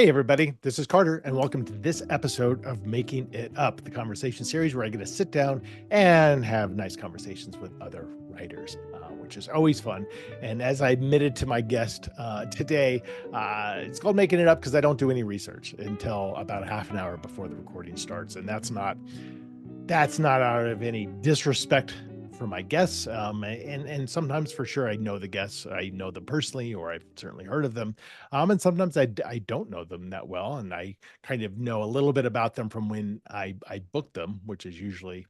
Hey, everybody, this is Carter, and welcome to this episode of Making It Up, the conversation series where I get to sit down and have nice conversations with other writers, which is always fun. And as I admitted to my guest today, it's called Making It Up because I don't do any research until about a half an hour before the recording starts. And that's not out of any disrespect for my guests. And sometimes for sure, I know the guests, I know them personally, or I've certainly heard of them. And sometimes I don't know them that well. And I kind of know a little bit about them from when I booked them, which is usually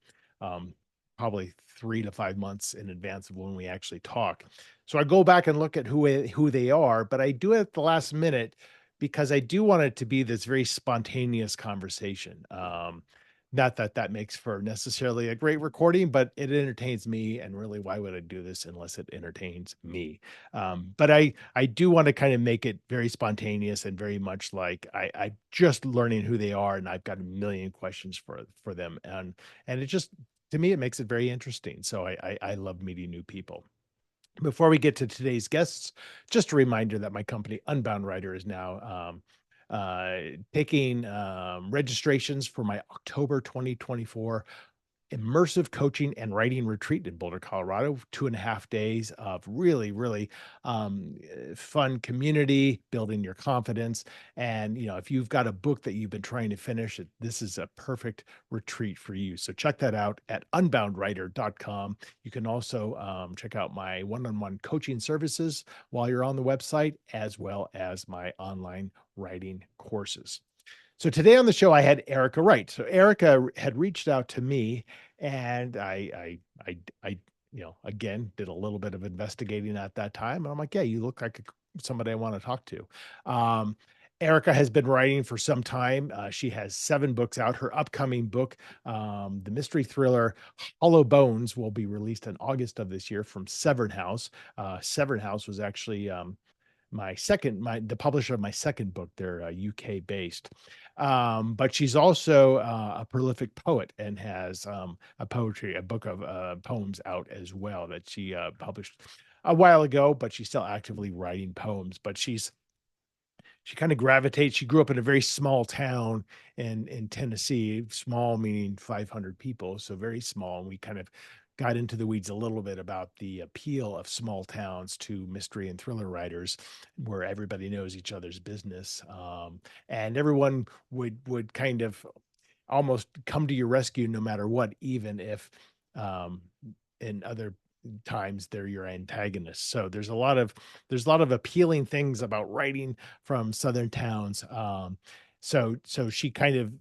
probably 3 to 5 months in advance of when we actually talk. So I go back and look at who they are, but I do it at the last minute because I do want it to be this very spontaneous conversation. Not that that makes for necessarily a great recording, but it entertains me. And really, why would I do this unless it entertains me? But I do want to kind of make it very spontaneous and very much like I just learning who they are, and I've got a million questions for them, and it just, to me, it makes it very interesting. So I love meeting new people. Before we get to today's guests, just a reminder that my company, Unbound Writer, is now taking registrations for my October 2024 immersive coaching and writing retreat in Boulder, Colorado. 2.5 days of really, really fun community, building your confidence. And, if you've got a book that you've been trying to finish, this is a perfect retreat for you. So check that out at unboundwriter.com. You can also check out my one-on-one coaching services while you're on the website, as well as my online writing courses. So today on the show, I had Erica Wright. So Erica had reached out to me, and I again, did a little bit of investigating at that time. And I'm like, yeah, you look like somebody I want to talk to. Erica has been writing for some time. She has 7 books out. Her upcoming book, the mystery thriller Hollow Bones, will be released in August of this year from Severn House. Severn House was actually the publisher of my second book. They're UK based. But she's also a prolific poet and has a book of poems out as well that she published a while ago, but she's still actively writing poems. But she kind of gravitates. She grew up in a very small town in Tennessee, small meaning 500 people, so very small. And we kind of got into the weeds a little bit about the appeal of small towns to mystery and thriller writers, where everybody knows each other's business, and everyone would kind of almost come to your rescue no matter what, even if in other times they're your antagonists. So there's a lot of appealing things about writing from southern towns. So she kind of,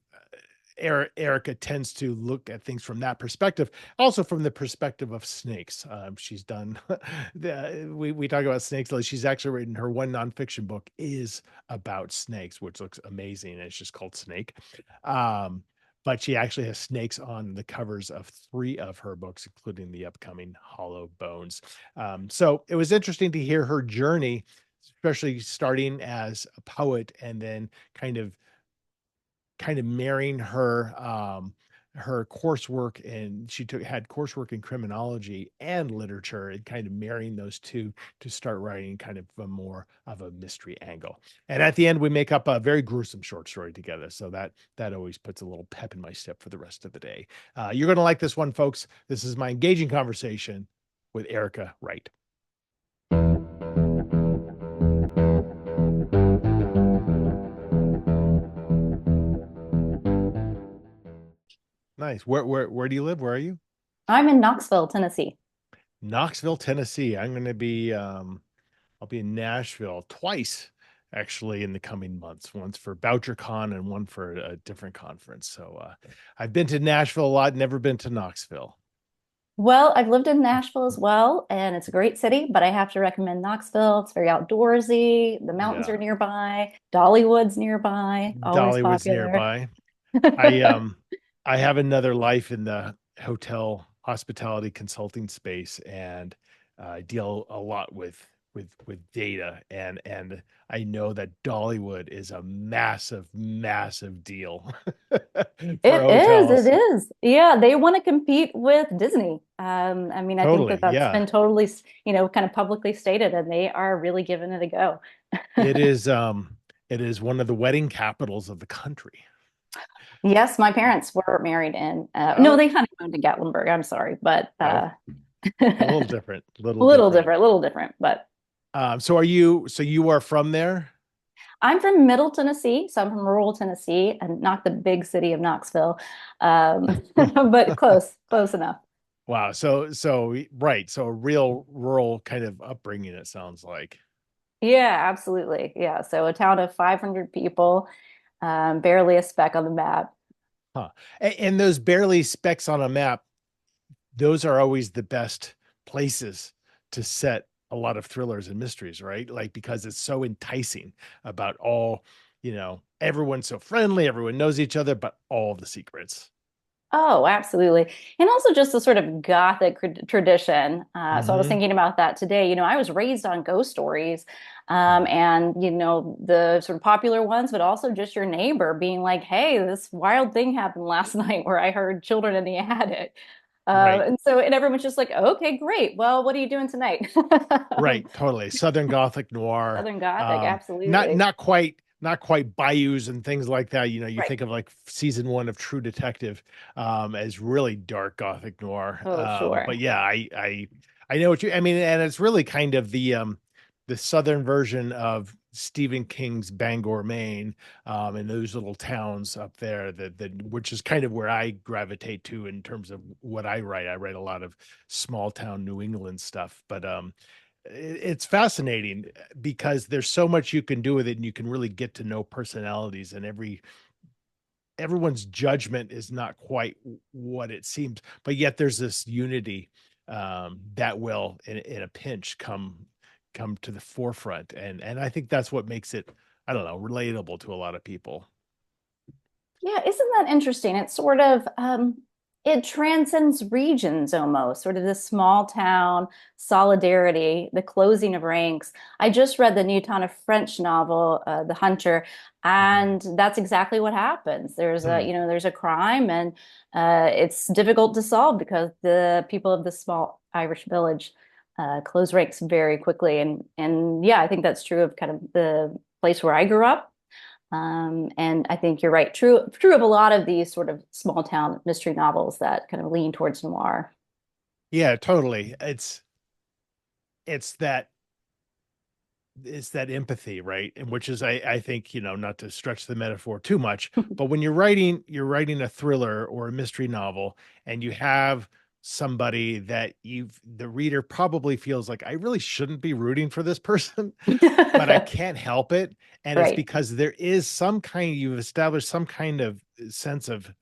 Erica tends to look at things from that perspective, also from the perspective of snakes. She's done, we talk about snakes. She's actually written, her one nonfiction book is about snakes, which looks amazing. And it's just called Snake. But she actually has snakes on the covers of 3 of her books, including the upcoming Hollow Bones. So it was interesting to hear her journey, especially starting as a poet and then kind of marrying her coursework, and she had coursework in criminology and literature, and kind of marrying those two to start writing kind of a more of a mystery angle. And at the end, we make up a very gruesome short story together. So that always puts a little pep in my step for the rest of the day. You're going to like this one, folks. This is my engaging conversation with Erica Wright. Nice. Where do you live? Where are you? I'm in Knoxville, Tennessee. Knoxville, Tennessee. I'm going to be, I'll be in Nashville twice, actually, in the coming months. Once for BoucherCon and one for a different conference. So I've been to Nashville a lot, never been to Knoxville. Well, I've lived in Nashville as well, and it's a great city, but I have to recommend Knoxville. It's very outdoorsy. The mountains Yeah. are nearby. Dollywood's nearby, always Dollywood's popular. nearby. I have another life in the hotel hospitality consulting space, and I deal a lot with data, and I know that Dollywood is a massive deal for It hotels. is. Yeah, they want to compete with Disney. I mean, I think that Totally, that's yeah. been totally, kind of publicly stated, and they are really giving it a go. It is It is one of the wedding capitals of the country. Yes, my parents were married in, no, Oh, they honeymooned in Gatlinburg. I'm sorry, but oh, a little a different, little different. little different. But So you are from there? I'm from Middle Tennessee, so I'm from rural Tennessee and not the big city of Knoxville, but close enough. Wow. Right. So a real rural kind of upbringing, it sounds like. Yeah, absolutely. Yeah, so a town of 500 people, barely a speck on the map. Huh. And those barely specks on a map, those are always the best places to set a lot of thrillers and mysteries, right? Like because it's so enticing about all, everyone's so friendly, everyone knows each other, but all the secrets. Oh, absolutely. And also just the sort of gothic tradition. So I was Hmm. thinking about that today. I was raised on ghost stories, Hmm. and the sort of popular ones, but also just your neighbor being like, "Hey, this wild thing happened last night where I heard children in the attic." Right. And everyone's just like, "Okay, great. Well, what are you doing tonight?" Right, totally. Southern Gothic noir. Southern Gothic, Not absolutely. not quite bayous and things like that. You Right. think of like season one of True Detective as really dark Gothic noir. Oh, But sure. yeah, I know what I mean, and it's really kind of the southern version of Stephen King's Bangor, Maine, and those little towns up there that which is kind of where I gravitate to in terms of what I write. I write a lot of small town New England stuff, but it's fascinating because there's so much you can do with it, and you can really get to know personalities, and everyone's judgment is not quite what it seems, but yet there's this unity that will in a pinch come to the forefront, and I think that's what makes it, I don't know, relatable to a lot of people. Yeah, isn't that interesting? It's sort of it transcends regions almost, sort of this small town solidarity, the closing of ranks. I just read the new Tana French novel, The Hunter, Mhm. and that's exactly what happens. Hmm. There's a crime, and it's difficult to solve because the people of this small Irish village close ranks very quickly. And yeah, I think that's true of kind of the place where I grew up. And I think you're right. True of a lot of these sort of small town mystery novels that kind of lean towards noir. Yeah, totally. It's that it's that empathy, right? And which is, I think, not to stretch the metaphor too much, but when you're writing a thriller or a mystery novel, and you have somebody that the reader probably feels like, I really shouldn't be rooting for this person, but I can't help it. And it's Right. because you've established some kind of sense of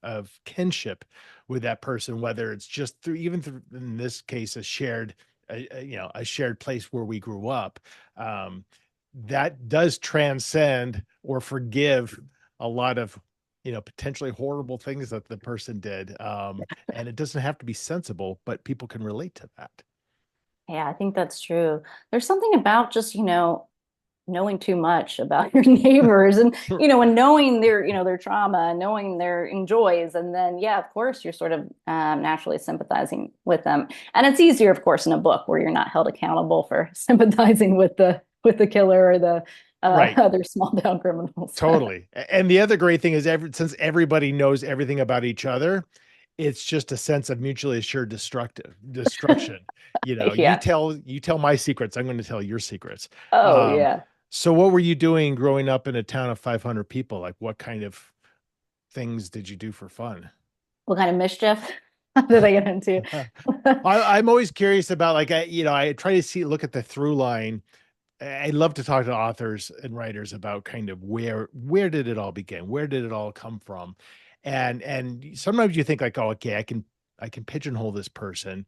kinship with that person, whether it's just through, in this case, a shared place where we grew up. Um, that does transcend or forgive a lot of, potentially horrible things that the person did. And it doesn't have to be sensible, but people can relate to that. Yeah, I think that's true. There's something about just, knowing too much about your neighbors and, and knowing their trauma, knowing their enjoys. And then, yeah, of course, you're sort of naturally sympathizing with them. And it's easier, of course, in a book where you're not held accountable for sympathizing with the killer or the Right. other small town criminals. Totally. And the other great thing is, since everybody knows everything about each other, it's just a sense of mutually assured destruction. You Yeah. tell my secrets, I'm going to tell your secrets. Oh, Um, yeah. so what were you doing growing up in a town of 500 people? Like, what kind of things did you do for fun? What kind of mischief did I get into? I'm always curious about, like, I try to look at the through line. I love to talk to authors and writers about kind of where did it all begin? Where did it all come from? And sometimes you think like, oh, okay, I can pigeonhole this person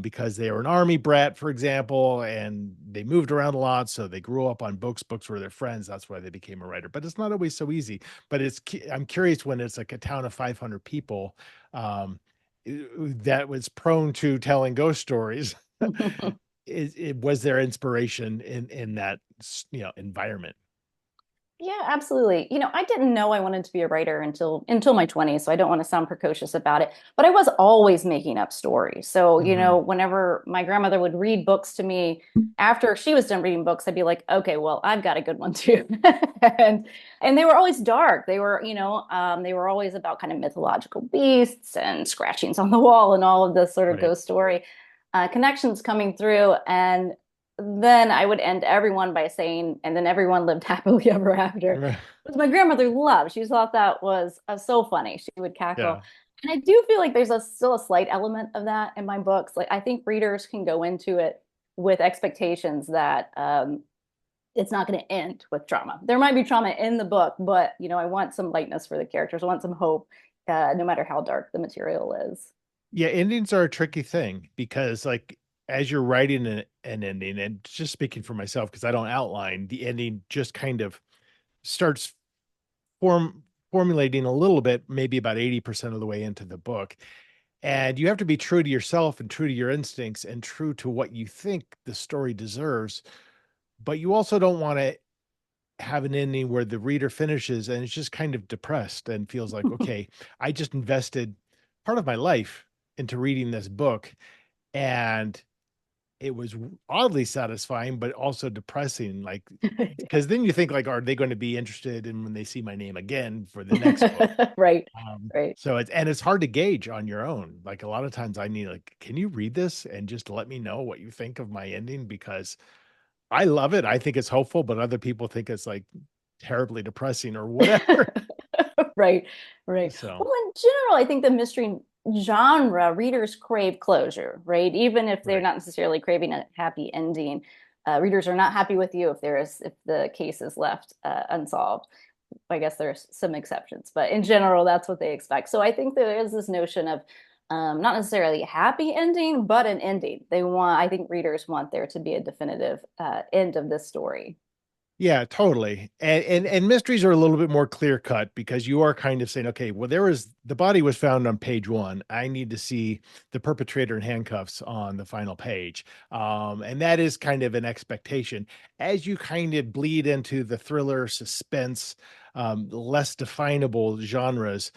because they were an army brat, for example, and they moved around a lot, so they grew up on books. Books were their friends. That's why they became a writer. But it's not always so easy. But I'm curious when it's like a town of 500 people um, that was prone to telling ghost stories. Was there inspiration in that environment? Yeah, absolutely. I didn't know I wanted to be a writer until my 20s, so I don't want to sound precocious about it, but I was always making up stories. So, Hmm. whenever my grandmother would read books to me, after she was done reading books, I'd be like, okay, well, I've got a good one too. And and they were always dark. They were always about kind of mythological beasts and scratchings on the wall and all of this sort of Right. ghost story connections coming through. And then I would end everyone by saying, and then everyone lived happily ever after, Right. which my grandmother loved. She thought that was so funny. She would cackle. Yeah. And I do feel like there's still a slight element of that in my books. Like I think readers can go into it with expectations that it's not going to end with trauma. There might be trauma in the book, but I want some lightness for the characters. I want some hope, no matter how dark the material is. Yeah, endings are a tricky thing because, like, as you're writing an ending, and just speaking for myself, because I don't outline, the ending just kind of starts formulating a little bit, maybe about 80% of the way into the book. And you have to be true to yourself and true to your instincts and true to what you think the story deserves. But you also don't want to have an ending where the reader finishes and it's just kind of depressed and feels like, okay, I just invested part of my life into reading this book, and it was oddly satisfying, but also depressing. Like, because then you think, like, are they going to be interested in when they see my name again for the next book? Right, right. So it's hard to gauge on your own. Like, a lot of times I need, like, can you read this and just let me know what you think of my ending? Because I love it. I think it's hopeful, but other people think it's like terribly depressing or whatever. Right, right. So, Well, in general, I think the mystery genre readers crave closure, right? Even if they're right. not necessarily craving a happy ending, readers are not happy with you if the case is left unsolved. I guess there's some exceptions, but in general, that's what they expect. So I think there is this notion of not necessarily a happy ending, but an ending. I think readers want there to be a definitive end of this story. Yeah, totally. And mysteries are a little bit more clear cut because you are kind of saying, okay, well, the body was found on page one. I need to see the perpetrator in handcuffs on the final page. And that is kind of an expectation. As you kind of bleed into the thriller, suspense, less definable genres,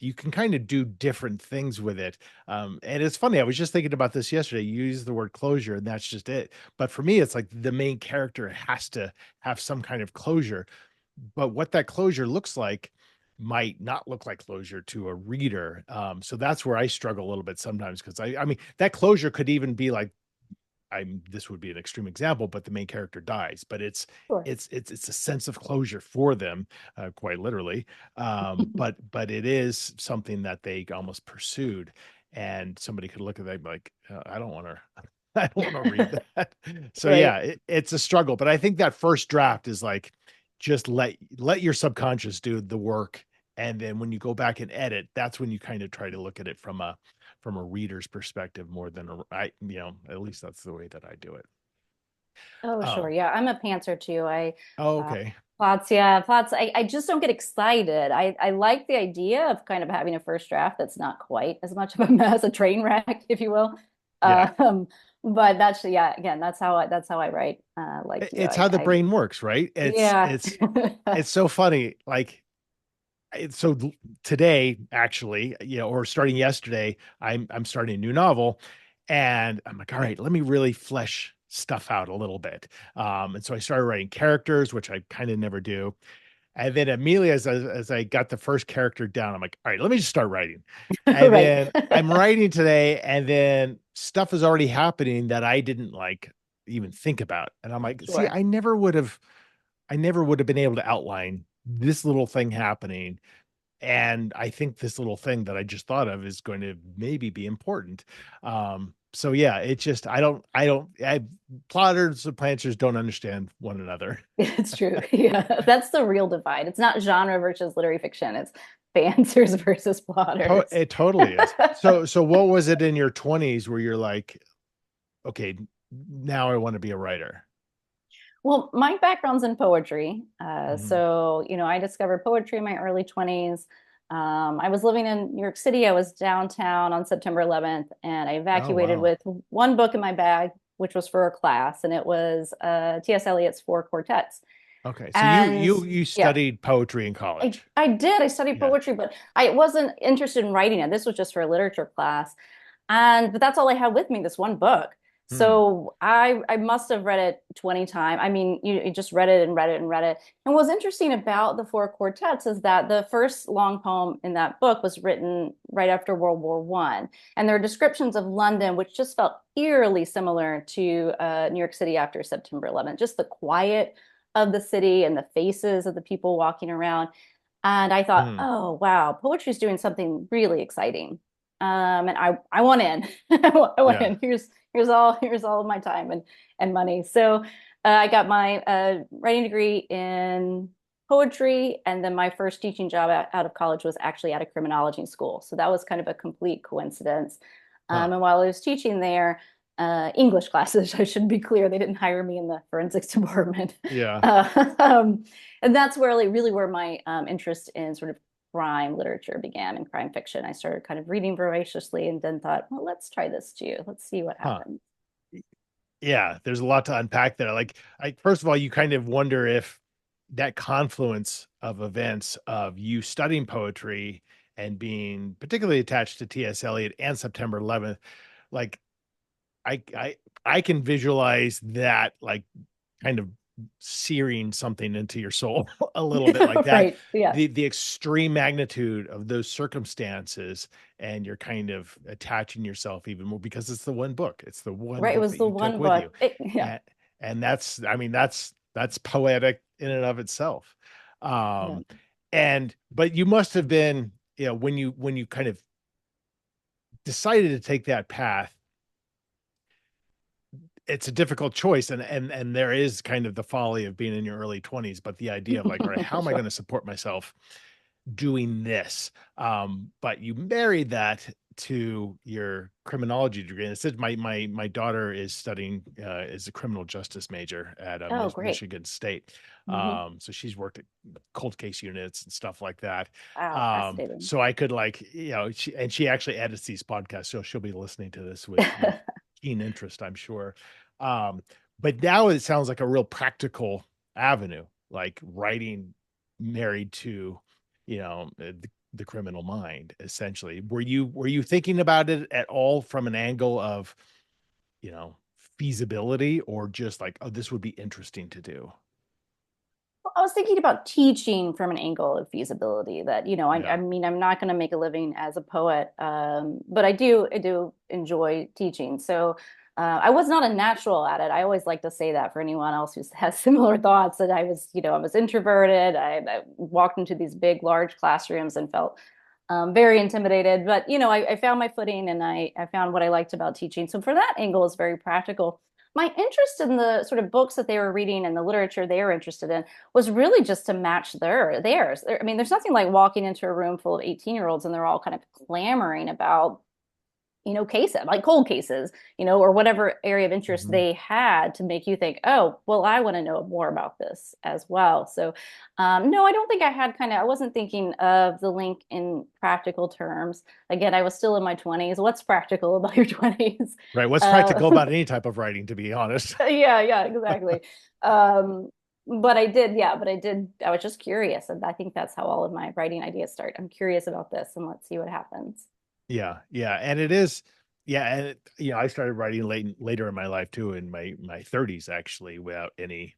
you can kind of do different things with it. And it's funny, I was just thinking about this yesterday. You use the word closure, and that's just it. But for me, it's like the main character has to have some kind of closure. But what that closure looks like might not look like closure to a reader. So that's where I struggle a little bit sometimes because I mean, that closure could even be like, this would be an extreme example, but the main character dies, but Sure. it's a sense of closure for them, quite literally. But it is something that they almost pursued, and somebody could look at that like, I don't want to, I don't want to read that. So Right. yeah, it's a struggle, but I think that first draft is like, just let your subconscious do the work, and then when you go back and edit, that's when you kind of try to look at it from a reader's perspective more than at least that's the way that I do it. Oh, sure. Um, Yeah, I'm a pantser too. oh, Uh, okay. plots, yeah, plots. I just don't get excited. I like the idea of kind of having a first draft that's not quite as much of a mess, a train wreck, if you will. Yeah. Um, but yeah, again, that's how I write, like you. It's how the brain works, right? It's Yeah. it's it's so funny. Like, so today, actually, or starting yesterday, I'm starting a new novel, and I'm like, all right, let me really flesh stuff out a little bit. And so I started writing characters, which I kind of never do. And then immediately as I got the first character down, I'm like, all right, let me just start writing. And Right. then I'm writing today, and then stuff is already happening that I didn't like even think about. And I'm like, see, Sure. I never would have been able to outline this little thing happening. And I think this little thing that I just thought of is going to maybe be important. So yeah, it just plotters and planters don't understand one another. It's true. Yeah, that's the real divide. It's not genre versus literary fiction. It's fansers versus plotters. It totally is. So what was it in your 20s where you're like, okay, now I want to be a writer? Well, my background's in poetry. Mhm. So, I discovered poetry in my early 20s. I was living in New York City. I was downtown on September 11th, and I Oh, evacuated wow. with one book in my bag, which was for a class, and it was T.S. Eliot's Four Quartets. Okay. So And you yeah, studied poetry in college. I did. I studied Yeah. poetry, but I wasn't interested in writing it. This was just for a literature class. And but that's all I had with me, this one book. Hmm. So I must have read it 20 times. I mean, you just read it and read it and read it. And what's interesting about the four quartets is that the first long poem in that book was written right after World War One. And there are descriptions of London, which just felt eerily similar to New York City after September 11th. Just the quiet of the city and the faces of the people walking around. And I thought, Hmm. oh wow, poetry's doing something really exciting. And I want in. I want Yeah. in. Here's all of my time and money. So I got my writing degree in poetry, and then my first teaching job out of college was actually at a criminology school. So that was kind of a complete coincidence. Huh. And while I was teaching there, English classes, I should be clear, they didn't hire me in the forensics department. Yeah. Uh, um, and that's where really where my interest in sort of crime literature began and crime fiction. I started kind of reading voraciously and then thought, well, let's try this too. Let's see what Huh. happens. Yeah. There's a lot to unpack there. Like, first of all, you kind of wonder if that confluence of events of you studying poetry and being particularly attached to T.S. Eliot and September 11th, like I I I can visualize that, like, kind of searing something into your soul a little bit like that. Right. Yeah. The extreme magnitude of those circumstances, and you're kind of attaching yourself even more because it's the one book. It's the one Right. It book was that the you took one with book. you. Yeah. And that's, I mean, that's poetic in and of itself. Yeah. Um and but you must have been, when you kind of decided to take that path, it's a difficult choice, and there is kind of the folly of being in your early 20s, but the idea of like, all right, how am I Sure. going to support myself doing this? But you married that to your criminology degree. And it said my daughter is studying is a criminal justice major at Oh, great. Michigan State. Hmm. So she's worked at cold case units and stuff like that. Wow. Fascinating. So I could, like, she actually edits these podcasts, so she'll be listening to this with keen interest, I'm sure. Um, but now it sounds like a real practical avenue, like writing married to, the criminal mind, essentially. Were you thinking about it at all from an angle of, you know, feasibility, or just like, oh, this would be interesting to do? Well, I was thinking about teaching from an angle of feasibility that, I Yeah. mean, I'm not going to make a living as a poet, but I do enjoy teaching. So I was not a natural at it. I always like to say that for anyone else who has similar thoughts that I was introverted. I walked into these big, large classrooms and felt very intimidated. But, I found my footing and I found what I liked about teaching. So for that angle is very practical. My interest in the sort of books that they were reading and the literature they were interested in was really just to match theirs. I mean, there's nothing like walking into a room full of 18-year-olds and they're all kind of clamoring about, cases, like cold cases, or whatever area of interest Mhm. they had to make you think, oh, well, I want to know more about this as well. So, no, I don't think I wasn't thinking of the link in practical terms. Again, I was still in my 20s. What's practical about your 20s? Right. What's Uh, practical about any type of writing, to be honest? yeah, exactly. But I was just curious. And I think that's how all of my writing ideas start. I'm curious about this and let's see what happens. Yeah, yeah, and it is, yeah, and I started writing later in my life too, in my 30s, actually, without any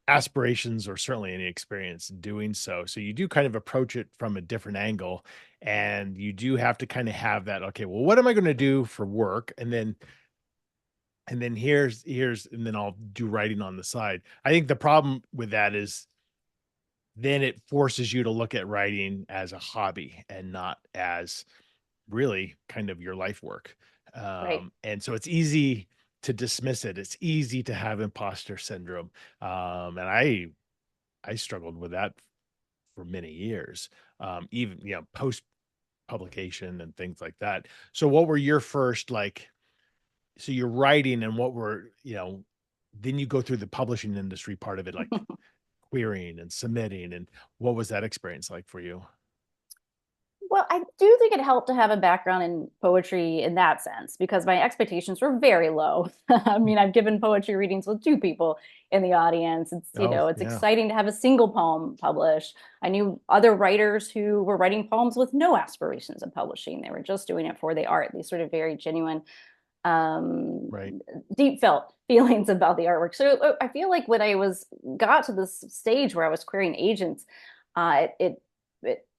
aspirations or certainly any experience doing so. So you do kind of approach it from a different angle, and you do have to kind of have that, okay, well, what am I going to do for work? And then here's and then I'll do writing on the side. I think the problem with that is then it forces you to look at writing as a hobby and not as really kind of your life work. Right. And so it's easy to dismiss it. It's easy to have imposter syndrome. And I struggled with that for many years, even, post publication and things like that. So what were your first, like, so you're writing, and what were, then you go through the publishing industry part of it, like querying and submitting, and what was that experience like for you? Well, I do think it helped to have a background in poetry in that sense because my expectations were very low. I mean, I've given poetry readings with two people in the audience. It's, Oh, it's yeah. exciting to have a single poem published. I knew other writers who were writing poems with no aspirations of publishing. They were just doing it for the art, these sort of very genuine, um, Right. deep felt feelings about the artwork. So I feel like when I got to this stage where I was querying agents,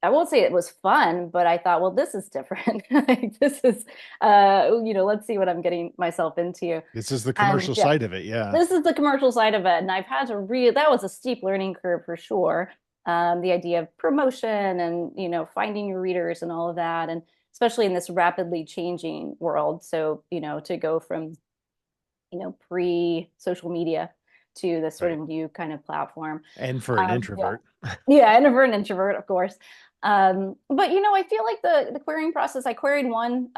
I won't say it was fun, but I thought, well, this is different. Like, this is, let's see what I'm getting myself into. This is the And commercial yeah, side of it. Yeah. this is the commercial side of it. And I've had to that was a steep learning curve for sure. The idea of promotion and, finding your readers and all of that. And especially in this rapidly changing world. So, to go from, pre social media to this sort Right. of new kind of platform. And for an Yeah. introvert. Yeah, and for an introvert, of course. But I feel like the querying process, I queried one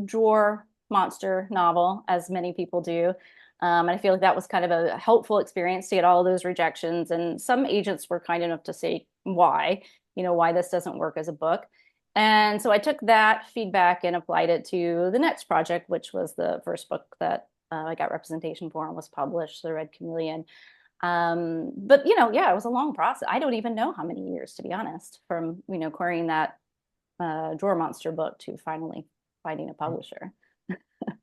drawer monster novel, as many people do. And I feel like that was kind of a helpful experience to get all of those rejections. And some agents were kind enough to say why, why this doesn't work as a book. And so I took that feedback and applied it to the next project, which was the first book that I got representation for and was published, The Red Chameleon. But yeah, it was a long process. I don't even know how many years, to be honest, from querying that drawer monster book to finally finding a publisher.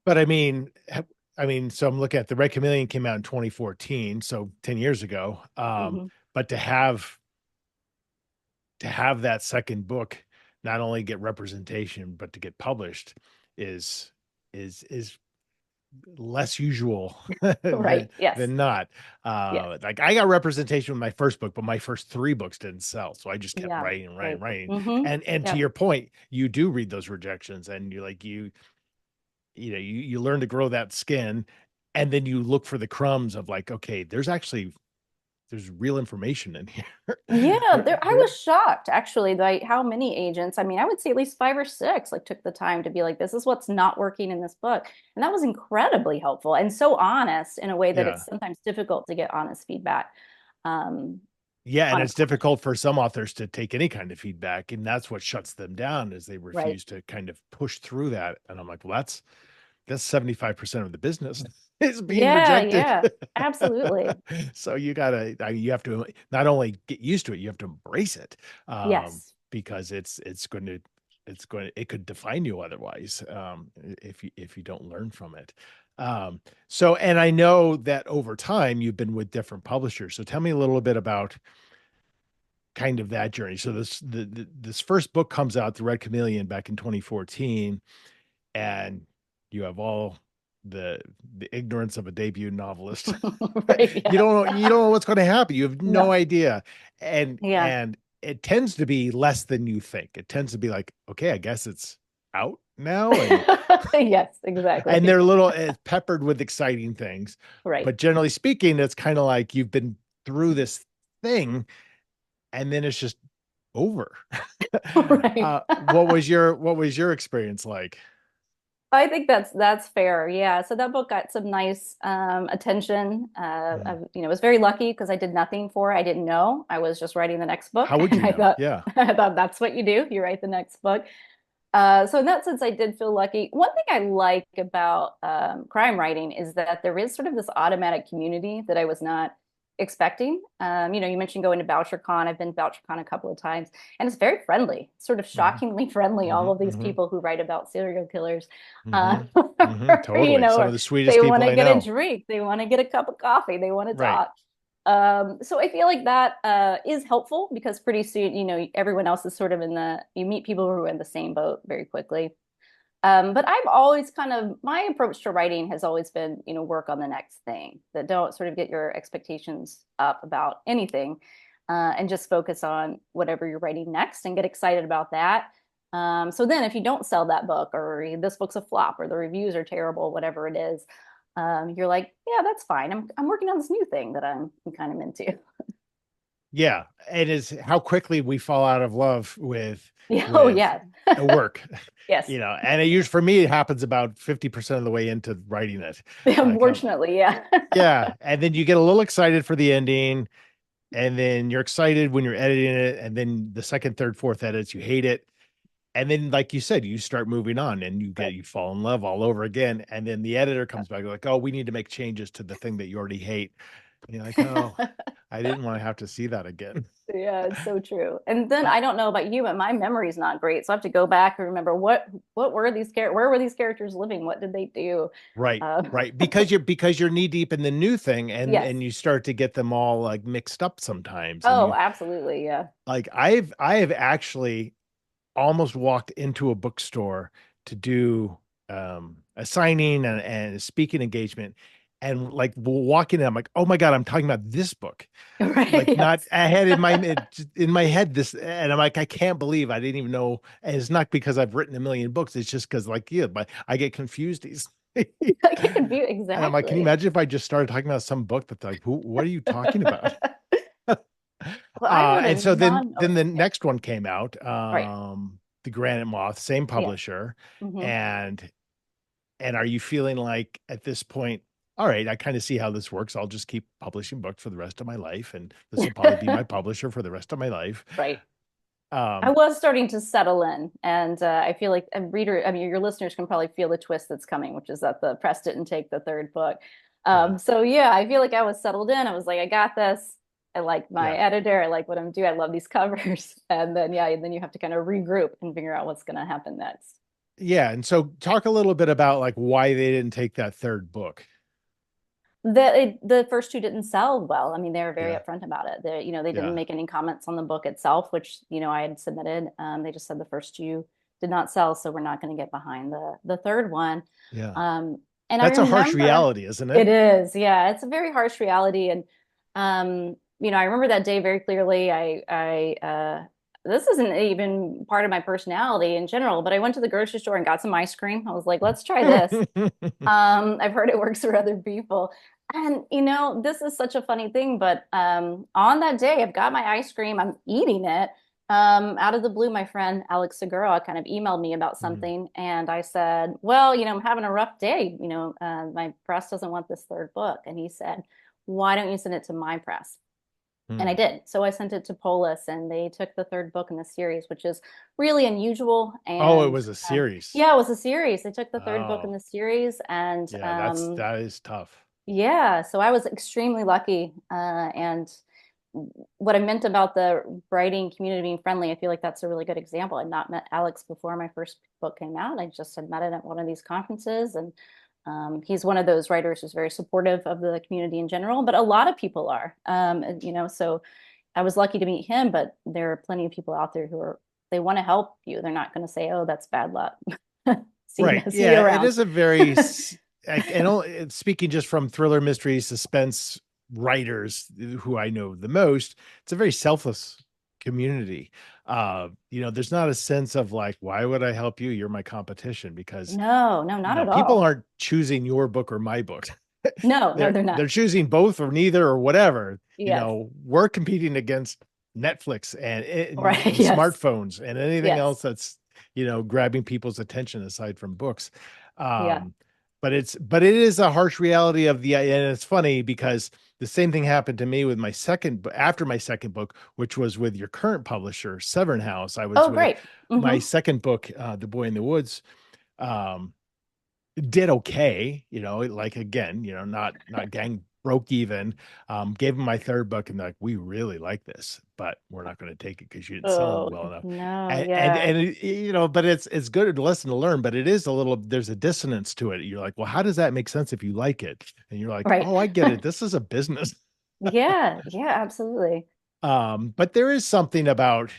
But so I'm looking at The Red Chameleon came out in 2014, so 10 years ago. Mhm. But to have that second book not only get representation but to get published is less usual than Right. Yes. not. Yes. Like I got representation with my first book, but my first three books didn't sell, so I just kept Yeah. writing and writing Right. and writing. Mm-hmm. And to Yep. your point, you do read those rejections, and you learn to grow that skin, and then you look for the crumbs of like, okay, there's real information in here. Yeah, I was shocked actually, like how many agents, I mean, I would say at least five or six, like took the time to be like, this is what's not working in this book. And that was incredibly helpful and so honest in a way that Yeah. it's sometimes difficult to get honest feedback um, Yeah, and on a it's project. difficult for some authors to take any kind of feedback, and that's what shuts them down is they Right. refuse to kind of push through that. And I'm like, well, that's 75% of the business is being Yeah, rejected. yeah, absolutely. So you have to not only get used to it, you have to embrace it, Yes. because it could define you otherwise, if you don't learn from it. So, and I know that over time you've been with different publishers. So tell me a little bit about kind of that journey. So this first book comes out, The Red Chameleon, back in 2014, and you have all the ignorance of a debut novelist. Right, You yeah. don't know what's going to happen. You have no No. idea. And Yeah. and it tends to be less than you think. It tends to be like, okay, I guess it's out now. And Yes, they're exactly. peppered with exciting things. Right. But generally speaking, it's kind of like you've been through this thing and then it's just over. Right. What was your experience like? I think that's fair. Yeah. So that book got some nice attention. Mm. I was very lucky because I did nothing for it. I didn't know. I was just writing the next book, How would and you I know? thought Yeah. I thought that's what you do. You write the next book. So in that sense, I did feel lucky. One thing I like about crime writing is that there is sort of this automatic community that I was not expecting. You mentioned going to BoucherCon. I've been to BoucherCon a couple of times, and it's very friendly, sort of Hmm. shockingly friendly. All Hmm. of these Hmm. people who write about serial killers, Hmm. Hmm. or, Totally. Some of or the sweetest they want people to I get a know. drink, they want to get a cup of coffee, they want to Right. talk. So I feel like that is helpful because pretty soon, everyone else is sort of you meet people who are in the same boat very quickly. But I've always my approach to writing has always been, work on the next thing, that don't sort of get your expectations up about anything, and just focus on whatever you're writing next and get excited about that. So then if you don't sell that book or this book's a flop or the reviews are terrible, whatever it is, you're like, yeah, that's fine. I'm working on this new thing that I'm kind of into. Yeah. It is how quickly we fall out of love with Yeah. Oh, with yeah. a work, Yes. and for me, it happens about 50% of the way into writing it. Like, Unfortunately, yeah. yeah. And then you get a little excited for the ending, and then you're excited when you're editing it, and then the second, third, fourth edits, you hate it. and then, like you said, you start moving on and Right. you fall in love all over again. And then the editor comes back like, oh, we need to make changes to the thing that you already hate. And you're like, oh, I didn't want to have to see that again. Yeah, it's so true. And then I don't know about you, but my memory's not great. So I have to go back and remember what were these where were these characters living? What did they do? Right, Um, right. Because you're knee deep in the new thing, yes. and you start to get them all like mixed up sometimes. And Oh, you absolutely. Yeah. like I have actually almost walked into a bookstore to do a signing and a speaking engagement, and like walking in, I'm like, oh my God, I'm talking about this book. Right. Like, not Yes. I had in my head this, and I'm like, I can't believe I didn't even know. And it's not because I've written a million books. It's just because, like, yeah, but I get confused these. I get confused. And I'm like, can you Exactly. imagine if I just started talking about some book that's like, who, what are you talking about? Well, I wrote a And so non. Oh, then the yeah. next one came out, Right. The Granite Moth, same Yes. publisher. Hmm. And are you feeling like at this point, all right, I kind of see how this works. I'll just keep publishing books for the rest of my life, and this will probably be my publisher for the rest of my life. Right. I Um, was starting to settle in, and I feel like a reader, I mean, your listeners can probably feel the twist that's coming, which is that the press didn't take the third book. yeah, So yeah, I feel like I was settled in. I was like, I got this. I like my yeah, editor. I like what I'm doing. I love these covers. And then yeah, and then you have to kind of regroup and figure out what's going to happen next. yeah. And so talk a little bit about like why they didn't take that third book. The first two didn't sell well. I mean, they were very Yeah, upfront about it. They didn't yeah, make any comments on the book itself, which, I had submitted. They just said the first two did not sell, so we're not going to get behind the third one. yeah. Um, and I That's a harsh remember reality, isn't it? it is, yeah, it's a very harsh reality. And I remember that day very clearly. This isn't even part of my personality in general, but I went to the grocery store and got some ice cream. I was like, let's try this. I've heard it works for other people. And this is such a funny thing, but on that day, I've got my ice cream, I'm eating it. Out of the blue, my friend Alex Segura kind of emailed me about Mm, something, and I said, "Well, I'm having a rough day. My press doesn't want this third book." And he said, "Why don't you send it to my press?" And I mm. did. So I sent it to Polis, and they took the third book in the series, which is really unusual. Oh, it And was a series. yeah, it was a series. They took the third book in Oh, the series, and yeah, that is tough. yeah, so I was extremely lucky. And what I meant about the writing community being friendly, I feel like that's a really good example. I'd not met Alex before my first book came out. I just had met him at one of these conferences, and he's one of those writers who's very supportive of the community in general, but a lot of people are. So I was lucky to meet him, but there are plenty of people out there who are, they want to help you. They're not going to say, "Oh, that's bad luck." Right. See you Yeah, it around. is a very speaking just from thriller, mystery, suspense writers who I know the most, it's a very selfless community. There's not a sense of like, why would I help you? You're my competition, because No, no, not at people all. aren't choosing your book or my book. No, no, they're they're not. they're choosing both or neither or whatever. Yes. We're competing against Netflix Right. and Yes. smartphones and anything else Yes. that's grabbing people's attention aside from books. Yeah. um but it is a harsh reality of the, and it's funny because the same thing happened to me with my after my second book, which was with your current publisher, Severn House. I was Oh, with great. my Hmm. second book, The Boy in the Woods. um did okay, like, again, not gang broke even. Gave them my third book, and they're like, we really like this, but we're not going to take it because you didn't sell them Oh, well enough. no. And Yeah. but it's good, a lesson to learn, but it is a little, there's a dissonance to it. You're like, well, how does that make sense if you like it? And you're like, Right. oh, I get it, this is a business. Yeah. Yeah, absolutely. But there is something about,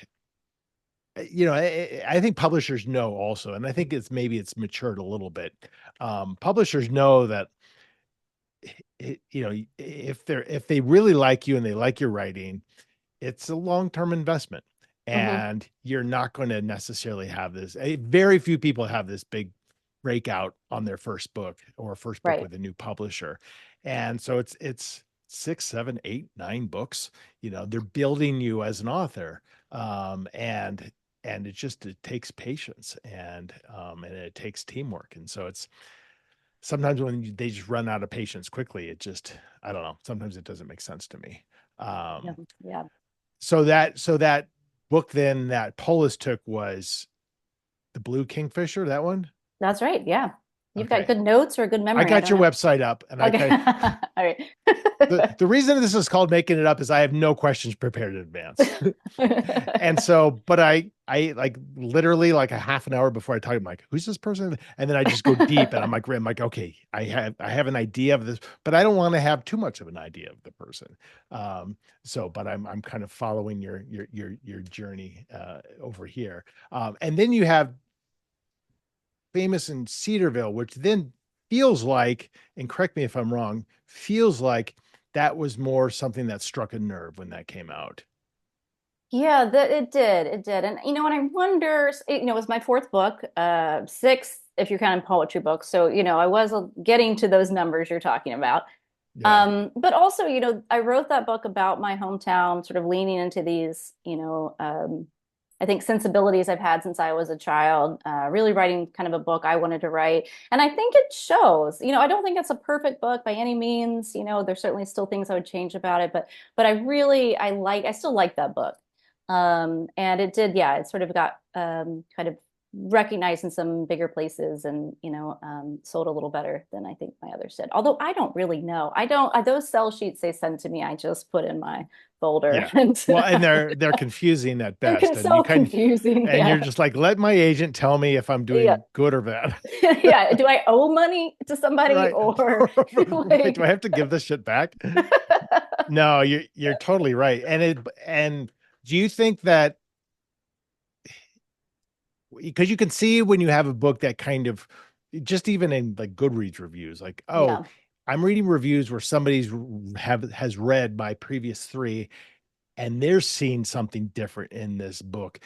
I think publishers know also, and I think it's matured a little bit. Publishers know that, if they really like you and they like your writing, it's a long-term investment, Hmm. and you're not going to necessarily have this. Very few people have this big breakout on their first book, or first book Right. with a new publisher. And so it's six, seven, eight, nine books. They're building you as an author. And it takes patience, and it takes teamwork. And so it's sometimes when they just run out of patience quickly, I don't know. Sometimes it doesn't make sense to me. Yeah. Um, Yeah. so that book then that Polis took was the Blue Kingfisher, that one? That's right. Yeah. You've got Okay. good notes or good I memory. I got don't your know. website up, and I Okay. kind of All right. the reason this is called making it up is I have no questions prepared in advance. And so, but I like literally like a half an hour before I talk, I'm like, who's this person? And then I just go deep, and I'm like, okay, I have an idea of this, but I don't want to have too much of an idea of the person. So, but I'm kind of following your journey over here. And then you have famous in Cedarville, which then feels like, and correct me if I'm wrong, feels like that was more something that struck a nerve when that came out. Yeah, that it did. It did. And and I wonder, it was my fourth book, sixth if you're counting poetry books. So, I was getting to those numbers you're talking about. Yeah. But also, I wrote that book about my hometown, sort of leaning into these, I think sensibilities I've had since I was a child, really writing kind of a book I wanted to write. And I think it shows. I don't think it's a perfect book by any means. There's certainly still things I would change about it, but I still like that book. And it did, yeah, it sort of got kind of recognized in some bigger places and sold a little better than I think my others did. Although I don't really know. I don't those sell sheets they send to me, I just put in my folder Yeah. and Well, and they're confusing at best. And you so kind confusing. and you're Yeah. just like, let my agent tell me if I'm Yeah. doing good or bad. Yeah. Do I owe money to somebody Right. or Right. Do I like have to give this shit back? No, you're totally right. And do you think that because you can see when you have a book that kind of just even in like Goodreads reviews, like, oh, yeah. I'm reading reviews where has read my previous three and they're seeing something different in this book.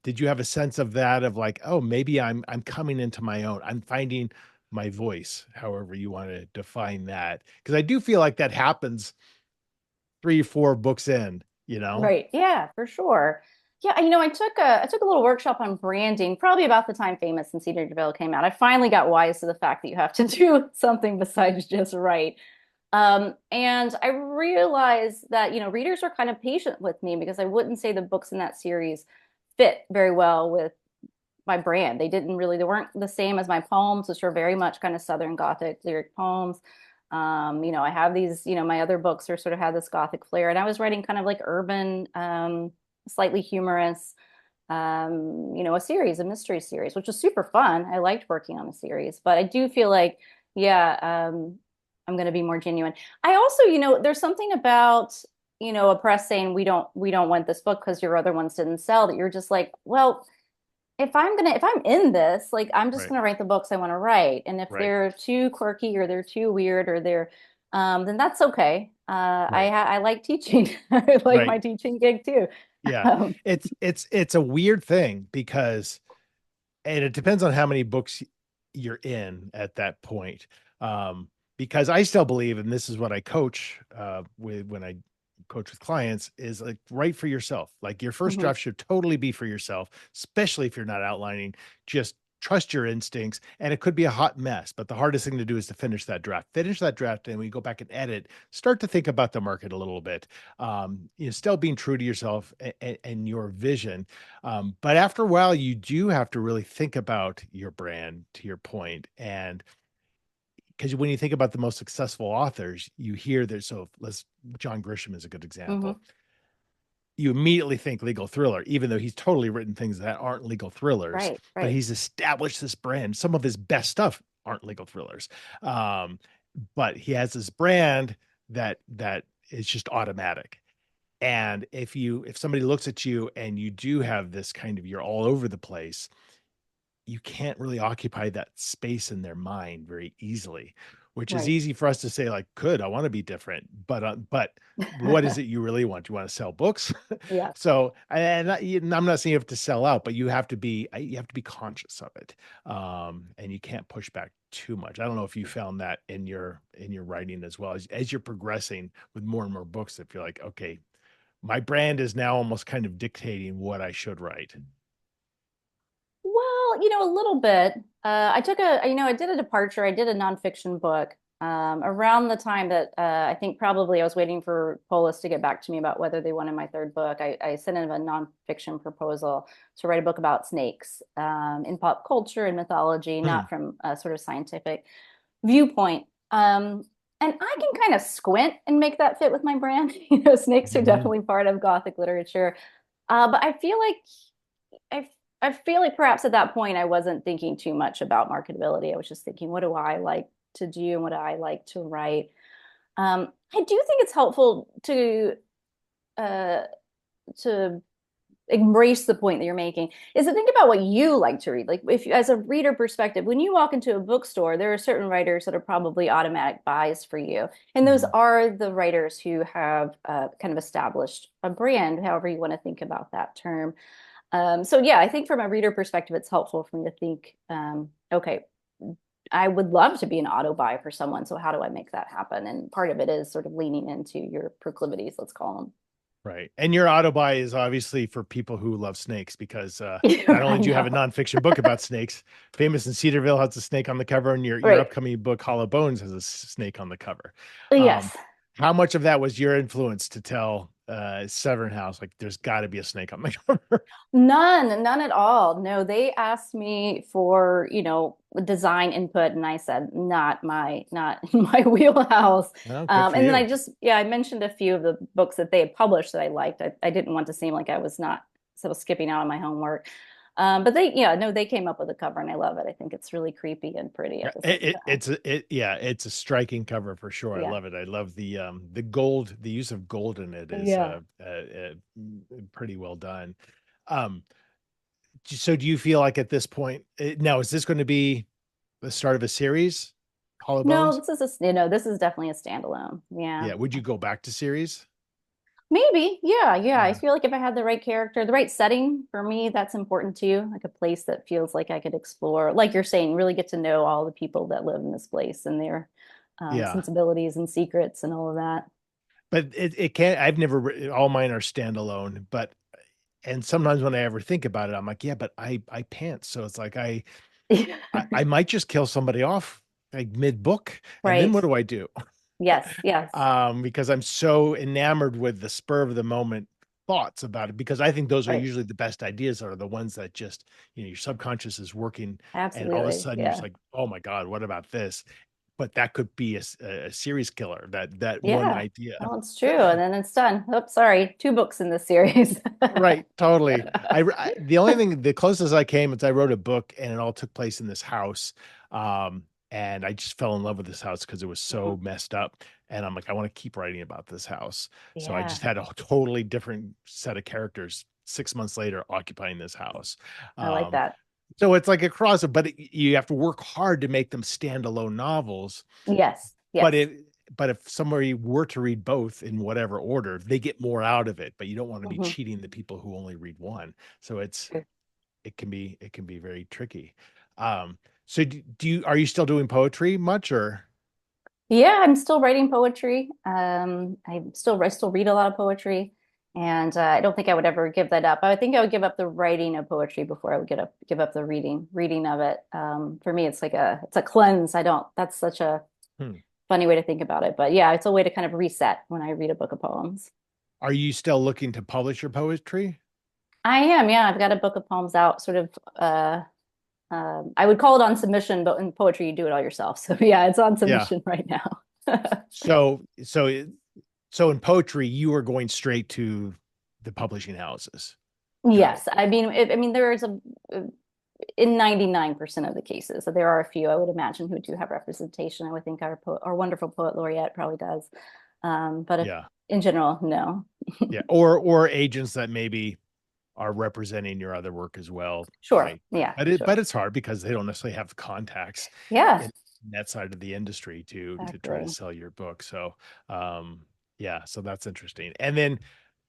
Did you have a sense of that of like, oh, maybe I'm coming into my own. I'm finding my voice, however you want to define that. Because I do feel like that happens 3 or 4 books in, you know? Right. Yeah, for sure. Yeah, I took a little workshop on branding, probably about the time Famous and Cedarville came out. I finally got wise to the fact that you have to do something besides just write. And I realized that, readers are kind of patient with me because I wouldn't say the books in that series fit very well with my brand. They weren't the same as my poems, which are very much kind of Southern Gothic lyric poems. I have these, my other books are sort of had this Gothic flair, and I was writing kind of like urban, slightly humorous, a mystery series, which was super fun. I liked working on a series, but I do feel like, yeah, I'm going to be more genuine. I also, there's something about, a press saying we don't want this book because your other ones didn't sell, that you're just like, well, if I'm in this, like I'm just Right. gonna write the books I want to write. And if Right. they're too quirky or they're too weird or then that's okay. Right. I like teaching. I like Right. my teaching gig too. Yeah. Um, It's a weird thing because and it depends on how many books you're in at that point. Um, because I still believe, and this is what I coach with when I coach with clients, is like write for yourself. Like your first mhm. draft should totally be for yourself, especially if you're not outlining. Just trust your instincts, and it could be a hot mess. But the hardest thing to do is to finish that draft. Finish that draft, and when you go back and edit, start to think about the market a little bit. Still being true to yourself and your vision, but after a while, you do have to really think about your brand, to your point. And because when you think about the most successful authors, you hear there's so let's John Grisham is a good example. Mhm. You immediately think legal thriller, even though he's totally written things that aren't legal thrillers, Right, but right, he's established this brand. Some of his best stuff aren't legal thrillers. Um, but he has this brand that is just automatic. And if somebody looks at you and you do have this kind of you're all over the place, you can't really occupy that space in their mind very easily, which is right. easy for us to say like, good, I want to be different, but what is it you really want? You want to sell books? Yeah. So, and I'm not saying you have to sell out, but you have to be conscious of it. And you can't push back too much. I don't know if you found that in your writing as well as you're progressing with more and more books that feel like, okay, my brand is now almost kind of dictating what I should write. Well, a little bit. I did a departure. I did a nonfiction book. around the time that I think probably I was waiting for Polis to get back to me about whether they wanted my third book. I sent in a nonfiction proposal to write a book about snakes in pop culture and mythology, Hmm. not from a sort of scientific viewpoint. And I can kind of squint and make that fit with my brand. Snakes are Mhm. definitely part of Gothic literature. But I, I feel like perhaps at that point I wasn't thinking too much about marketability. I was just thinking, what do I like to do and what do I like to write? I do think it's helpful uh, to embrace the point that you're making is to think about what you like to read. Like if as a reader perspective, when you walk into a bookstore, there are certain writers that are probably automatic buys for you. And those Mhm. are the writers who have kind of established a brand, however you want to think about that term. So yeah, I think from a reader perspective, it's helpful for me to think, okay, I would love to be an auto buy for someone. So how do I make that happen? And part of it is sort of leaning into your proclivities, let's call them. Right. And your auto buy is obviously for people who love snakes because not only I do you have a know. nonfiction book about snakes, Famous in Cedarville has a snake on the cover, and your Right. upcoming book, Hollow Bones, has a snake on the cover. Um, Yes. how much of that was your influence to tell Severn House, like, there's got to be a snake on the cover? None at all. No, they asked me for, design input, and I said, not my wheelhouse. Oh, good for And then you. I mentioned a few of the books that they had published that I liked. I didn't want to seem like I was not sort of skipping out on my homework. But yeah, no, they came up with a cover, and I love it. I think it's really creepy and pretty Yeah, at the same time. it's a striking cover for sure. I Yeah. love it. I love the gold, the use of gold in it is Yeah. pretty well done. Um, so do you feel like at this point now, is this going to be the start of a series, Hollow No, Bones? this is definitely a standalone. Yeah. Yeah. Would you go back to series? Maybe. Yeah. Yeah. I Yeah. feel like if I had the right character, the right setting for me, that's important too. Like a place that feels like I could explore, like you're saying, really get to know all the people that live in this place and their Yeah. sensibilities and secrets and all of that. But it can't, I've never, all mine are standalone, but, and sometimes when I ever think about it, I'm like, yeah, but I pants. So it's like, I might just kill somebody off like mid book. And then Right. what do I do? Yes. Yes. Because I'm so enamored with the spur of the moment thoughts about it, because I think those are Right. usually the best ideas, are the ones that just, your subconscious is working, and all of a Absolutely. sudden you're just Yeah. like, oh my God, what about this? But that could be a series killer, that one Yeah. idea. Well, it's true. And then it's done. Oops, sorry. Two books in this series. Right, totally. The only thing, the closest I came is I wrote a book and it all took place in this house. And I just fell in love with this house because it was so Mhm. messed up. And I'm like, I want to keep writing about this house. So I just Yeah. had a totally different set of characters 6 months later occupying this house. I like Um, that. so it's like a crossover, but you have to work hard to make them standalone novels. Yes. But Yes. if somebody were to read both in whatever order, they get more out of it. But you don't want to be Mhm. cheating the people who only read one. So it can be very tricky. So are you still doing poetry much, or? Yeah, I'm still writing poetry. I still read a lot of poetry, and I don't think I would ever give that up. I would think I would give up the writing of poetry before I would give up the reading of it. For me, it's a cleanse. I don't. That's such a Hmm. funny way to think about it, but yeah, it's a way to kind of reset when I read a book of poems. Are you still looking to publish your poetry? I am, yeah. I've got a book of poems out, sort of. I would call it on submission, but in poetry, you do it all yourself. So yeah, it's on Yeah. submission right now. So in poetry, you are going straight to the publishing houses, kind of. Yes, I mean, there is a in 99% of the cases. So there are a few I would imagine who do have representation. I would think our wonderful poet laureate probably does. But if Yeah. in general, no. Yeah. Or agents that maybe are representing your other work as well. Sure. Right. Yeah, But sure. it's hard because they don't necessarily have contacts Yeah, in that side of the industry to try to exactly. sell your book. So yeah, so that's interesting. And then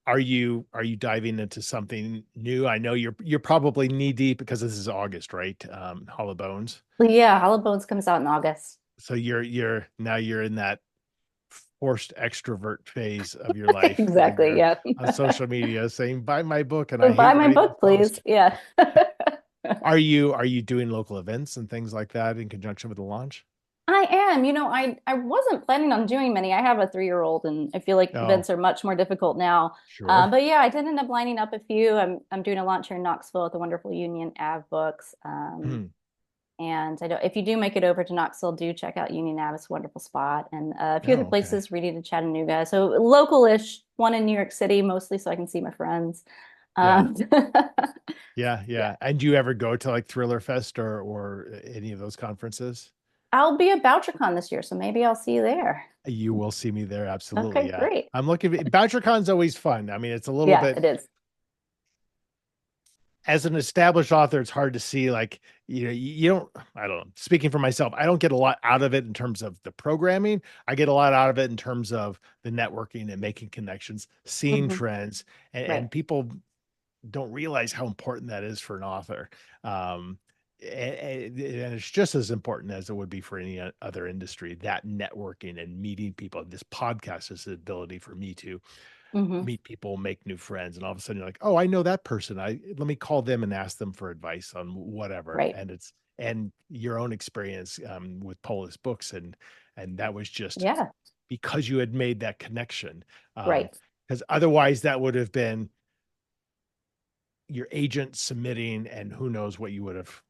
are you diving into something new? I know you're probably knee deep because this is August, right? Hollow Bones. Well, yeah, Hollow Bones comes out in August. So you're in that forced extrovert phase of your life where Exactly. you're Yeah. on social media saying buy my book, and So I buy hate my writing book, the please. post. Yeah. Are you doing local events and things like that in conjunction with the launch? I am. I wasn't planning on doing many. I have a 3-year-old, and I feel like Oh, events are much more difficult now. sure. But yeah, I did end up lining up a few. I'm doing a launch here in Knoxville at the wonderful Union Ave Books. Hmm. And I don't, if you do make it over to Knoxville, do check out Union Ave. It's a wonderful spot. And a few other Oh, okay. places, reading to Chattanooga. So local-ish, one in New York City, mostly so I can see my friends. Yeah. Um, Yeah, yeah. yeah. And do you ever go to like Thriller Fest or any of those conferences? I'll be at BoucherCon this year, so maybe I'll see you there. You will see me there. Absolutely. Okay, Yeah. great. I'm looking BoucherCon's always fun. I mean, it's a little Yeah, bit it is. as an established author, it's hard to see like, you don't, I don't know, speaking for myself, I don't get a lot out of it in terms of the programming. I get a lot out of it in terms of the networking and making connections, seeing Hmm. trends, Right. and people don't realize how important that is for an author. And it's just as important as it would be for any other industry, that networking and meeting people. This podcast is the ability for me to Hmm. meet people, make new friends, and all of a sudden you're like, oh, I know that person. I Let me call them and ask them for advice on whatever. Right. And your own experience with Polis books, and that was just Yeah. because you had made that connection. Right. Because otherwise that would have been your agent submitting, and who knows what you would have,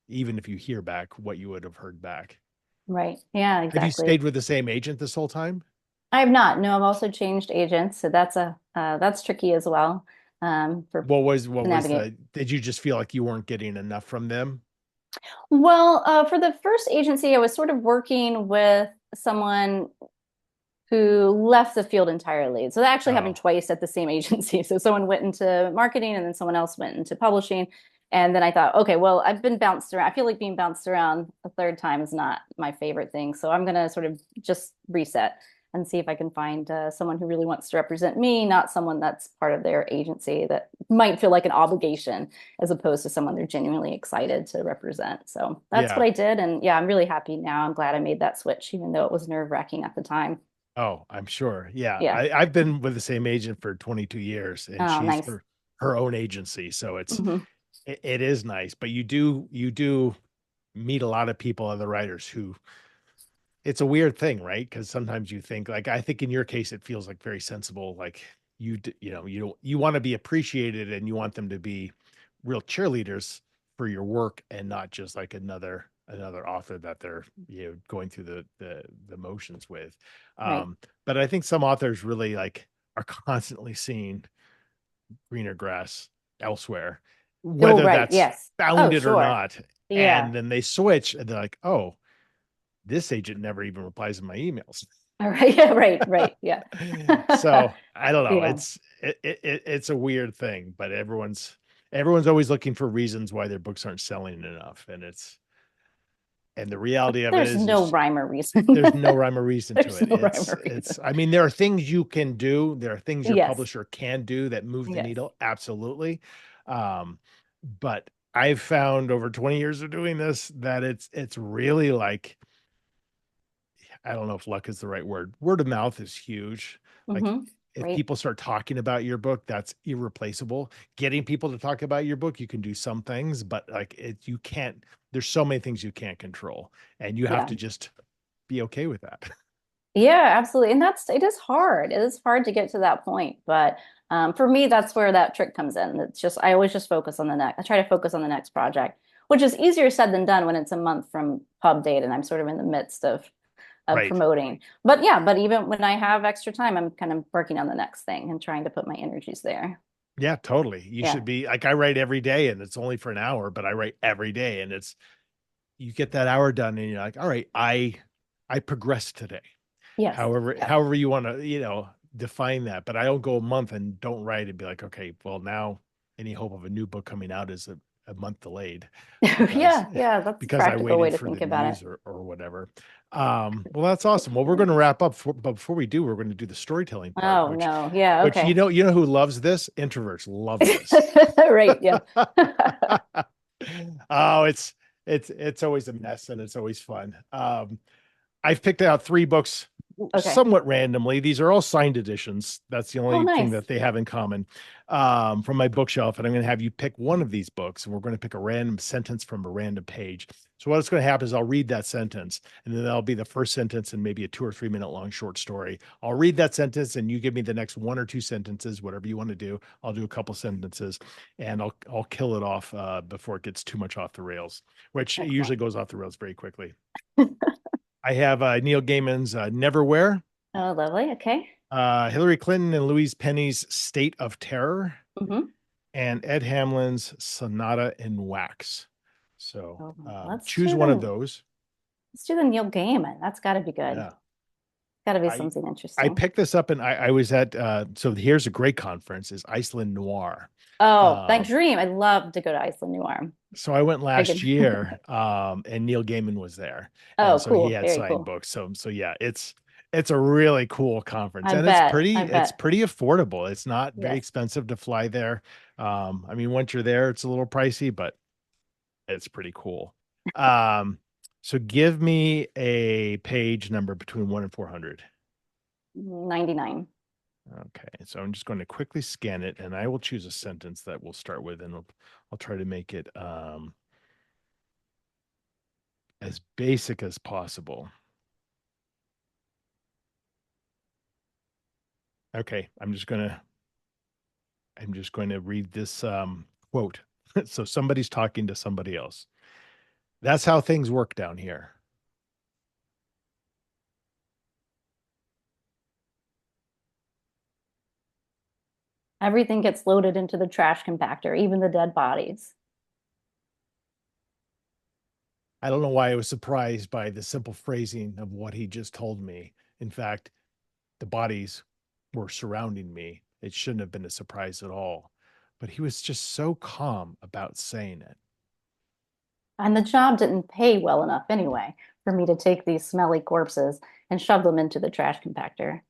even if you hear back, what you would have heard back. Right. Yeah, Have you exactly. stayed with the same agent this whole time? I have not. No, I've also changed agents, so that's tricky as well for What to was navigate. the did you just feel like you weren't getting enough from them? Well, for the first agency, I was sort of working with someone who left the field entirely. So that actually happened Oh, twice at the same agency. So someone went into marketing and then someone else went into publishing. And then I thought, okay, well, I've been bounced around. I feel like being bounced around a third time is not my favorite thing. So I'm going to sort of just reset and see if I can find someone who really wants to represent me, not someone that's part of their agency that might feel like an obligation as opposed to someone they're genuinely excited to represent. So that's what yeah. I did. And yeah, I'm really happy now. I'm glad I made that switch, even though it was nerve-wracking at the time. Oh, I'm sure. Yeah. Yeah. I've been with the same agent for 22 years, and Oh, she's nice. her own agency. So Hmm. it is nice, but you do meet a lot of people, other writers who it's a weird thing, right? Because sometimes you think like, I think in your case, it feels like very sensible. Like you want to be appreciated, and you want them to be real cheerleaders for your work, and not just like another author that they're going through the motions with. Right. But I think some authors really like are constantly seeing greener grass elsewhere, Oh, whether right. that's Yes. Oh, founded or sure. not. Yeah. And then they switch, and they're like, oh, this agent never even replies to my emails. All right. Yeah. Right. Right. Yeah. So I don't know. Yeah. It's a weird thing, but everyone's always looking for reasons why their books aren't selling enough. And the reality of it There's no is rhyme or reason. there's no rhyme or reason to There's it. no rhyme or reason. I mean, there are things you can do, there are things your Yes. publisher can do that move the Yes. needle, absolutely. Um, but I've found over 20 years of doing this that it's really like, I don't know if luck is the right word. Word of mouth is huge. Like, Hmm. if Right. people start talking about your book, that's irreplaceable. Getting people to talk about your book, you can do some things, but like you can't, there's so many things you can't control, and you have Yeah. to just be okay with that. Yeah, absolutely. And it is hard. It is hard to get to that point. But for me, that's where that trick comes in. It's just, I always just focus on the next, I try to focus on the next project, which is easier said than done when it's a month from pub date and I'm sort of in the midst of Right. promoting. But yeah, but even when I have extra time, I'm kind of working on the next thing and trying to put my energies there. Yeah, totally. You Yeah. should be like, I write every day, and it's only for an hour, but I write every day, and you get that hour done, and you're like, all right, I progressed today. Yes. However you want to, define that. But I don't go a month and don't write and be like, okay, well, now any hope of a new book coming out is a month delayed because Yeah, yeah, that's a because I practical way waited to for the think about it. news or whatever. Well, that's awesome. Well, we're going to wrap up, but before we do, we're going to do the storytelling part, Oh no. Yeah, which okay. you know who loves this? Introverts love this. Right, yeah. Oh, it's always a mess, and it's always fun. I've picked out 3 books Okay. somewhat randomly. These are all signed editions. That's the Oh, only thing nice. that they have in common, from my bookshelf. And I'm going to have you pick one of these books, and we're going to pick a random sentence from a random page. So what's going to happen is I'll read that sentence, and then that'll be the first sentence in maybe a 2 or 3 minute long short story. I'll read that sentence, and you give me the next 1 or 2 sentences, whatever you want to do. I'll do a couple sentences, and I'll kill it off before it gets too much off the rails, which it usually Excellent. goes off the rails very quickly. I have Neil Gaiman's Neverwhere, Oh, lovely. Okay. Hillary Clinton and Louise Penny's State of Terror, Mm-hmm. and Ed Hamlin's Sonata in Wax. So Oh, choose one of those. let's do the Neil Gaiman. That's got to be good. Yeah. Got to be I something I interesting. picked this up, and I was at so here's a great conference is Iceland Noir. Oh, that Um, dream. I'd love to go to Iceland Noir. so I went I last could. year, and Neil Gaiman was there, and Oh, so he cool. had Very signed cool. books. So yeah, it's a really cool conference, I and it's bet. I pretty bet. affordable. It's not very Yes. expensive to fly there. I mean, once you're there, it's a little pricey, but it's pretty cool. Um, so give me a page number between 1 and 400. 99. Okay, so I'm just going to quickly scan it, and I will choose a sentence that we'll start with, and I'll try to make it as basic as possible. Okay, I'm just going to read this quote. So somebody's talking to somebody else. That's how things work down here. Everything gets loaded into the trash compactor, even the dead bodies. I don't know why I was surprised by the simple phrasing of what he just told me. In fact, the bodies were surrounding me. It shouldn't have been a surprise at all. But he was just so calm about saying it. And the job didn't pay well enough anyway for me to take these smelly corpses and shove them into the trash compactor.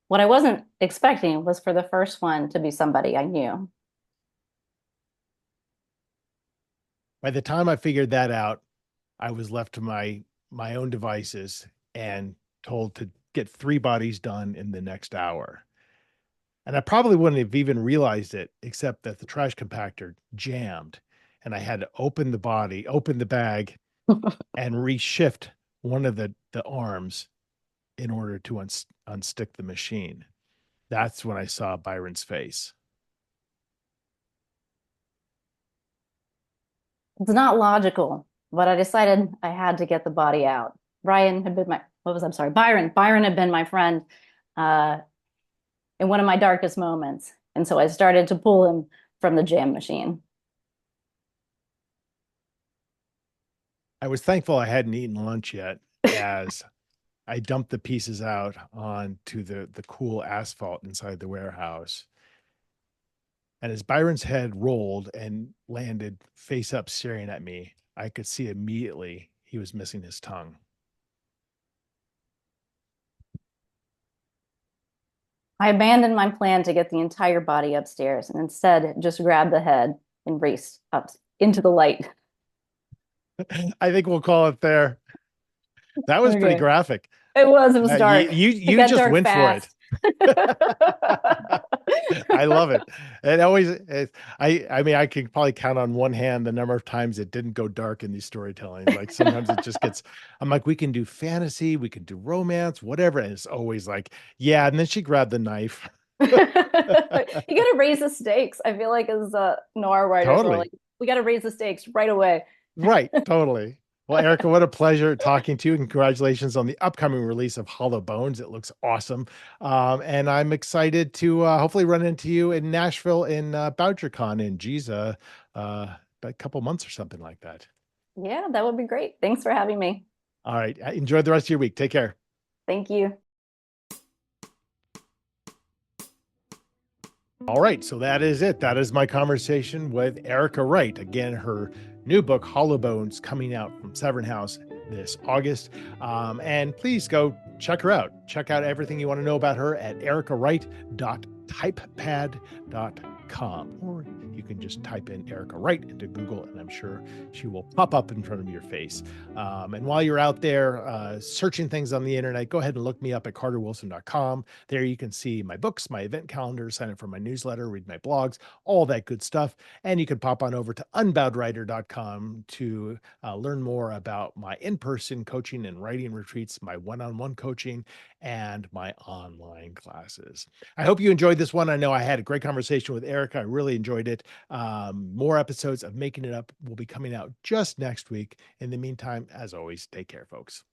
What I wasn't expecting was for the first one to be somebody I knew. By the time I figured that out, I was left to my own devices and told to get 3 bodies done in the next hour. And I probably wouldn't have even realized it, except that the trash compactor jammed, and I had to open the bag, and reshift one of the arms in order to unstick the machine. That's when I saw Byron's face. It's not logical, but I decided I had to get the body out. I'm sorry, Byron. Byron had been my friend uh, in one of my darkest moments. And so I started to pull him from the jam machine. I was thankful I hadn't eaten lunch yet, as I dumped the pieces out onto the cool asphalt inside the warehouse. And as Byron's head rolled and landed face up staring at me, I could see immediately he was missing his tongue. I abandoned my plan to get the entire body upstairs and instead just grabbed the head and raced up into the light. I think we'll call it there. That was pretty Okay. graphic. It was You, dark. you It you got just dark went for it. fast. I love it. It always is. I mean, I can probably count on one hand the number of times it didn't go dark in these storytelling. Like sometimes it just gets, I'm like, we can do fantasy, we can do romance, whatever. And it's always like, yeah. And then she grabbed the knife. You got to raise the stakes. I feel like as noir writers, we're Totally. like, we got to raise the stakes right away. Right. Totally. Well, Erica, what a pleasure talking to you. And congratulations on the upcoming release of Hollow Bones. It looks awesome. And I'm excited to hopefully run into you in Nashville in BoucherCon in a couple months or something like that. Yeah, that would be great. Thanks for having me. All right. Enjoy the rest of your week. Take care. Thank you. All right. So that is it. That is my conversation with Erica Wright. Again, her new book, Hollow Bones, coming out from Severn House this August. And please go check her out. Check out everything you want to know about her at ericawright.typepad.com. Or you can just type in Erica Wright into Google, and I'm sure she will pop up in front of your face. And while you're out there searching things on the internet, go ahead and look me up at carterwilson.com. There you can see my books, my event calendar, sign up for my newsletter, read my blogs, all that good stuff. And you can pop on over to unboundwriter.com to learn more about my in-person coaching and writing retreats, my one-on-one coaching, and my online classes. I hope you enjoyed this one. I know I had a great conversation with Erica. I really enjoyed it. More episodes of Making It Up will be coming out just next week. In the meantime, as always, take care, folks.